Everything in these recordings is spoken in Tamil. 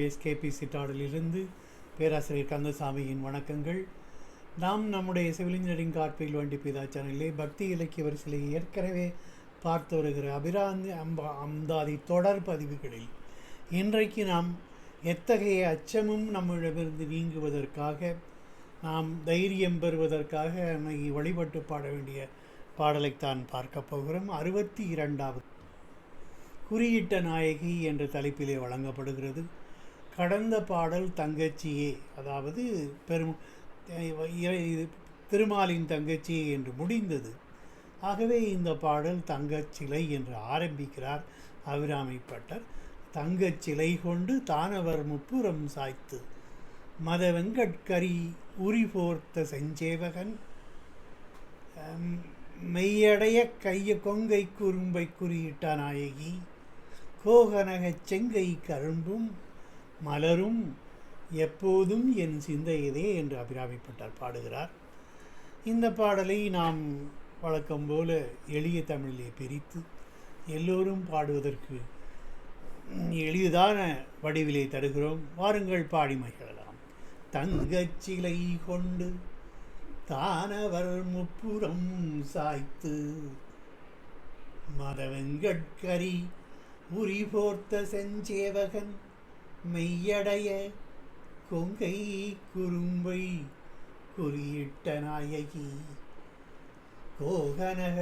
எஸ்கேபி சிட்டாடலிருந்து பேராசிரியர் கந்தசாமியின் வணக்கங்கள். நாம் நம்முடைய சிவில் இன்ஜினியரிங் கார்பையில் வண்டி பிதா சேனலிலே பக்தி இலக்கிய வரிசையில் ஏற்கனவே பார்த்து வருகிற அபிராமி அந்தாதி தொடர் பதிவுகளில் இன்றைக்கு நாம் எத்தகைய அச்சமும் நம்மிடமிருந்து நீங்குவதற்காக, நாம் தைரியம் பெறுவதற்காக நம்மை வழிபட்டு பாட வேண்டிய பாடலைத்தான் பார்க்க போகிறோம். 62வது குறியிட்ட நாயகி என்ற தலைப்பிலே வழங்கப்படுகிறது. கடந்த பாடல் தங்கச்சியே, அதாவது திருமாலின் தங்கச்சியே என்று முடிந்தது. ஆகவே இந்த பாடல் தங்கச்சிலை என்று ஆரம்பிக்கிறார் அபிராமிப்பட்டர். தங்கச்சிலை கொண்டு தானவர் முப்புறம் சாய்த்து மத வெங்கட்கரி உரிபோர்த்த செஞ்சேவகன் மெய்யடைய கொங்கை குறும்பை குறியிட்ட நாயகி கோகனகச் செங்கை கரும்பும் மலரும் எப்போதும் என் சிந்தையதே என்று அபிராமிப்பட்டார் பாடுகிறார். இந்த பாடலை நாம் வழக்கம் போல எளிய தமிழிலே பிரித்து எல்லோரும் பாடுவதற்கு எளிதான வடிவிலே தருகிறோம். வாருங்கள், பாடி மகிழலாம். தங்கச்சிலை கொண்டு தானவர் முப்புறம் சாய்த்து மதவெங்கட்கரி உரிபோர்த்த செஞ்சேவகன் மெய்யடைய கொங்கை குறும்பை குறியிட்ட நாயகி கோகனக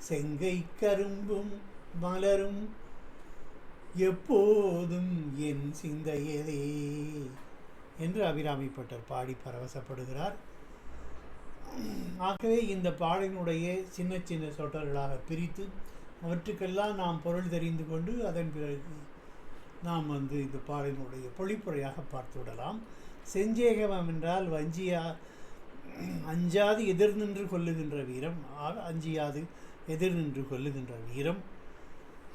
செங்கை கரும்பும் மலரும் எப்போதும் என் சிந்தையதே என்று அபிராமிப்பட்டர் பாடி பரவசப்படுகிறார். ஆகவே இந்த பாடலினுடைய சின்ன சின்ன சொற்றர்களாக பிரித்து அவற்றுக்கெல்லாம் நாம் பொருள் தெரிந்து கொண்டு அதன் பிறகு நாம் இந்த பாடலினுடைய பொழிப்புரையாக பார்த்து விடலாம். செஞ்சேகவம் என்றால் அஞ்சாது எதிர் நின்று கொள்ளுகின்ற வீரம், அஞ்சியாது எதிர் நின்று கொள்ளுகின்ற வீரம்.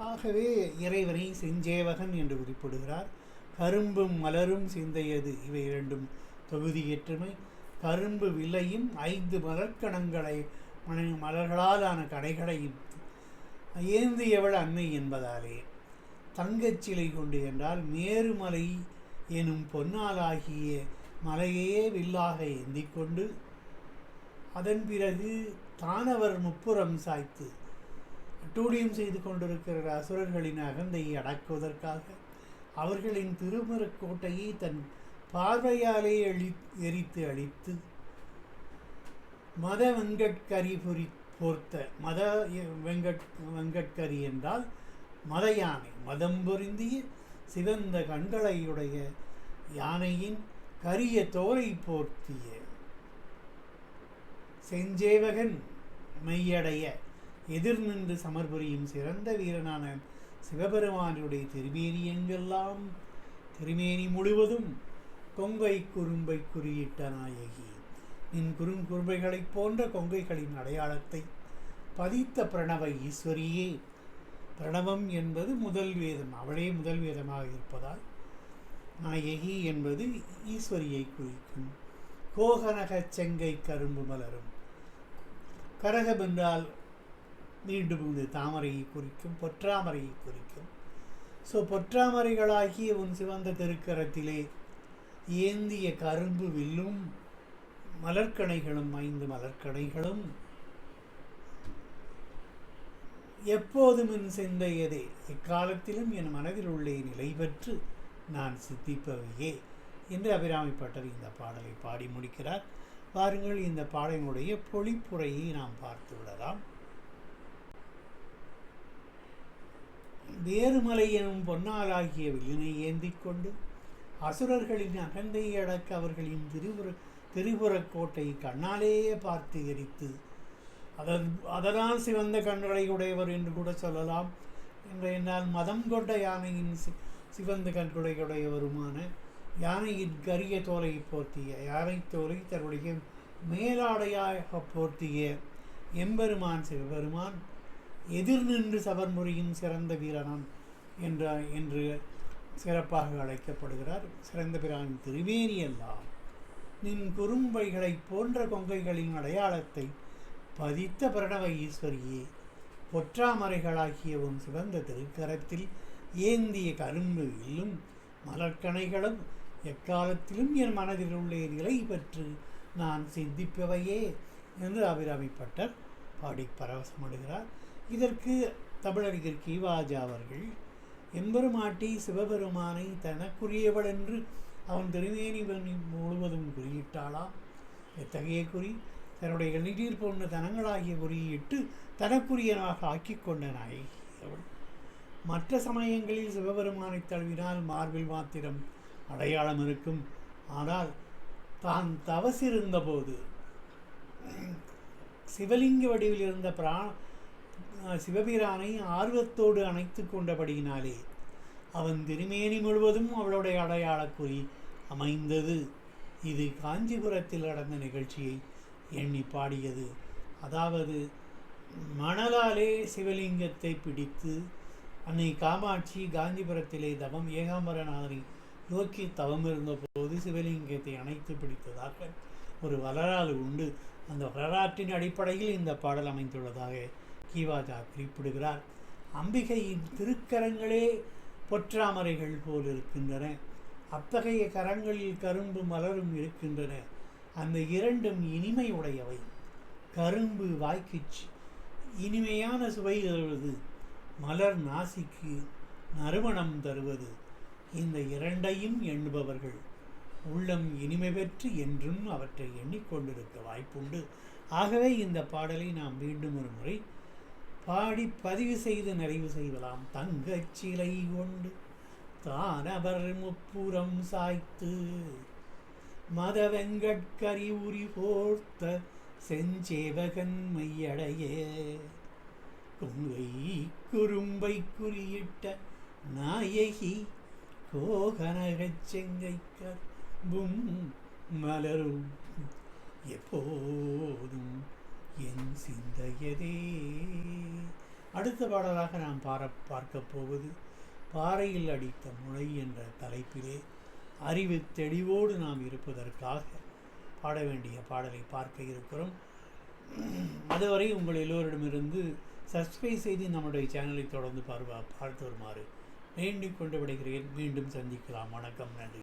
ஆகவே இறைவனை செஞ்சேவகன் என்று குறிப்பிடுகிறார். கரும்பும் மலரும் சிந்தையது, இவை இரண்டும் தொகுதியேற்றுமை. கரும்பு விலையும் 5 மலர்கணங்களை மலர்களாலான கடைகளையும் ஏந்தியவள் அன்னை என்பதாலே தங்கச்சிலை கொண்டு என்றால் மேருமலை எனும் பொன்னாலாகிய மலையே வில்லாக ஏந்தி கொண்டு அதன் பிறகு தானவர் முப்புறம் சாய்த்து அட்டூழியம் செய்து கொண்டிருக்கிற அசுரர்களின் அகந்தையை அடக்குவதற்காக அவர்களின் திருமரக் கோட்டையை தன் பார்வையாலே எரித்து அழித்து மத வெங்கட்கரி போர்த்த, மத வெங்கட்கரி என்றால் மத யானை, மதம் பொருந்திய சிவந்த கண்களையுடைய யானையின் கரிய தோலை போர்த்திய செஞ்சேவகன் மெய்யடைய எதிர் நின்று சமர்புரியும் சிறந்த வீரனான சிவபெருமானுடைய திருமேனியெங்கெல்லாம் திருமேனி முழுவதும் கொங்கை குறும்பை குறியிட்ட நாயகி, நின் குறும்பைகளைப் போன்ற கொங்கைகளின் அடையாளத்தை பதித்த பிரணவ ஈஸ்வரியே. பிரணவம் என்பது முதல் வேதம், அவளே முதல் வேதமாக இருப்பதால் நாயகி என்பது ஈஸ்வரியை குறிக்கும். கோகனக செங்கை கரும்பு மலரும், கரகம் என்றால் மீண்டும் தாமரையை குறிக்கும், பொற்றாமரையை குறிக்கும். பொற்றாமரைகளாகிய உன் சிவந்த திருக்கரத்திலே ஏந்திய கரும்பு வில்லும் மலர்கணைகளும் 5 மலர்கணைகளும் எப்போதும் என் சிந்தையதே, எக்காலத்திலும் என் மனதில் உள்ளே நிலை பெற்று நான் சித்திப்பவையே என்று அபிராமிப்பட்டர் இந்த பாடலை பாடி முடிக்கிறார். வாருங்கள், இந்த பாடலினுடைய பொழிப்புரையை நாம் பார்த்து விடலாம். வேறுமலை எனும் பொன்னாலாகிய வில்லினை ஏந்தி கொண்டு அசுரர்களின் அகந்தையை அடக்க அவர்களின் திரிபுரக் கோட்டை கண்ணாலேயே பார்த்து எரித்து அதனால் சிவந்த கண்களை உடையவர் என்று கூட சொல்லலாம். என்னால் மதம் கொண்ட யானையின் சிவந்த கண்களையுடையவருமான யானையின் கரிய தோலை போர்த்திய, யானை தோலை தன்னுடைய மேலாடையாக போர்த்திய எம்பெருமான் சிவபெருமான் எதிர் நின்று சபர்முறையும் சிறந்த வீரனான் என்று சிறப்பாக அழைக்கப்படுகிறார். சிறந்த பிரான் திருமேனி எல்லாம் நின் குறும்பைகளைப் போன்ற கொங்கைகளின் அடையாளத்தை பதித்த பிரணவ ஈஸ்வரியே, பொற்றாமரைகளாகிய உன் சிவந்த திருக்கரத்தில் ஏந்திய கரும்பு வில்லும் மலர்கணைகளும் எக்காலத்திலும் என் மனதில் உள்ளே நிலை பெற்று நான் சிந்திப்பவையே என்று அபிராமிப்பட்டர் பாடி பரவசமடைகிறார். இதற்கு தமிழறிஞர் கீவாஜா அவர்கள் எம்பெருமாட்டி சிவபெருமானை தனக்குரியவள் என்று அவன் திருமேனி முழுவதும் குறியிட்டாளாம். எத்தகைய குறி? தன்னுடைய எண்ணீர் போன்ற தனங்களாகிய குறியிட்டு தனக்குரியனாக ஆக்கி கொண்ட நாயகி அவள். மற்ற சமயங்களில் சிவபெருமானை தழுவினால் மார்பில் மாத்திரம் அடையாளம் இருக்கும். ஆனால் தான் தவசிருந்த போது சிவலிங்க வடிவில் இருந்த சிவபிரானை ஆர்வத்தோடு அணைத்து கொண்டபடியினாலே அவன் திருமேனி முழுவதும் அவளுடைய அடையாளக்குறி அமைந்தது. இது காஞ்சிபுரத்தில் நடந்த நிகழ்ச்சியை எண்ணி பாடியது. அதாவது மணலாலே சிவலிங்கத்தை பிடித்து அன்னை காமாட்சி காஞ்சிபுரத்திலே தவம் ஏகாம்பரநாதனை நோக்கி தவம் இருந்தபோது சிவலிங்கத்தை அணைத்து பிடித்ததாக ஒரு வரலாறு உண்டு. அந்த வரலாற்றின் அடிப்படையில் இந்த பாடல் அமைந்துள்ளதாக கீவாஜா குறிப்பிடுகிறார். அம்பிகையின் திருக்கரங்களே பொற்றாமரைகள் போல் இருக்கின்றன. அத்தகைய கரங்களில் கரும்பு மலரும் இருக்கின்றன. அந்த இரண்டும் இனிமை உடையவை. கரும்பு வாய்க்கு இனிமையான சுவை தருவது, மலர் நாசிக்கு நறுமணம் தருவது. இந்த இரண்டையும் எண்ணுபவர்கள் உள்ளம் இனிமை பெற்று என்றும் அவற்றை எண்ணிக்கொண்டிருக்க வாய்ப்புண்டு. ஆகவே இந்த பாடலை நாம் மீண்டும் ஒரு முறை பாடி பதிவு செய்து நிறைவு செய்யலாம். தங்கச் சிலை கொண்டு தானவர் முப்புறம் சாய்த்து மத வெங்கட்கரி உரி போர்த்த செஞ்சேவகன் மையடைய கொங்கை குறும்பை குறியிட்ட நாயகி கோகனகச் செங்கைக்கும் மலரும் எப்போதும் என் சிந்தையதே. அடுத்த பாடலாக நாம் பார்க்க போவது பாறையில் அடித்த முளை என்ற தலைப்பிலே அறிவு தெளிவோடு நாம் இருப்பதற்காக பாட வேண்டிய பாடலை பார்க்க இருக்கிறோம். அதுவரை உங்கள் எல்லோரிடமிருந்து சப்ஸ்கிரைப் செய்து நம்முடைய சேனலை தொடர்ந்து பார்த்து வருமாறு வேண்டிக் கொண்டு விடுகிறேன். மீண்டும் சந்திக்கலாம். வணக்கம், நன்றி.